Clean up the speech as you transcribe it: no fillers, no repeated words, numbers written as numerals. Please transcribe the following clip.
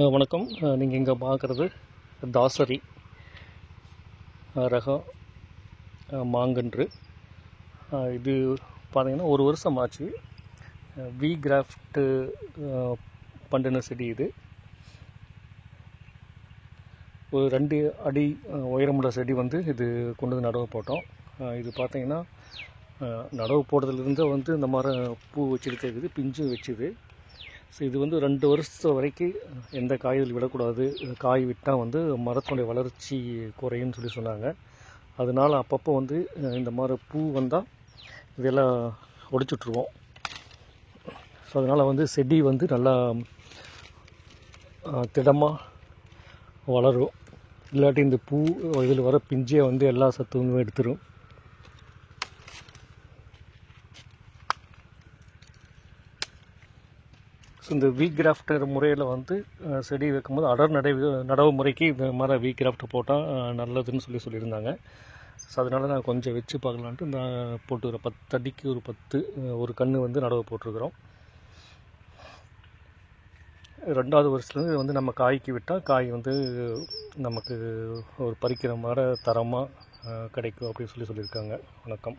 வணக்கம். நீங்கள் இங்கே பார்க்குறது தாசரி ரகம் மாங்கன்று. இது பார்த்திங்கன்னா 1 வருஷம் ஆச்சு. வி கிராஃப்ட்டு பண்ணின செடி. இது ஒரு 2 அடி உயரமுள்ள செடி இது கொண்டு வந்து நடவு போட்டோம். இது பார்த்திங்கன்னா நடவு போடுறதுலேருந்து இந்த மாதிரி பூ வச்சுட்டு இருக்குது, பிஞ்சு வச்சுது. ஸோ இது 2 வருஷம் வரைக்கும் எந்த காய்கள் விடக்கூடாது. காய் விட்டால் மரத்தினுடைய வளர்ச்சி குறையுன்னு சொன்னாங்க. அதனால் அப்பப்போ இந்த மாதிரி பூ வந்தால் இதெல்லாம் ஒடிச்சுட்ருவோம். ஸோ அதனால் செடி நல்லா திடமாக வளரும். இல்லாட்டி இந்த பூ இதில் வர பிஞ்சே எல்லா சத்தும் எடுத்துரும். ஸோ இந்த வி கிராஃப்டர் முறையில் செடி வைக்கும்போது அடர் நடவு முறைக்கு இந்த மாதிரி வி கிராஃப்ட் போட்டால் நல்லதுன்னு சொல்லியிருந்தாங்க. ஸோ அதனால் நான் கொஞ்சம் வச்சு பார்க்கலான்ட்டு நான் போட்டுக்கிறேன். 10 அடிக்கு ஒரு கன்று நடவு போட்டிருக்கிறோம். 2வது வருஷத்துலேருந்து நம்ம காய்க்கு விட்டால் காய் நமக்கு ஒரு பறிக்கிற மாதிரி தரமாக கிடைக்கும் அப்படின்னு சொல்லியிருக்காங்க. வணக்கம்.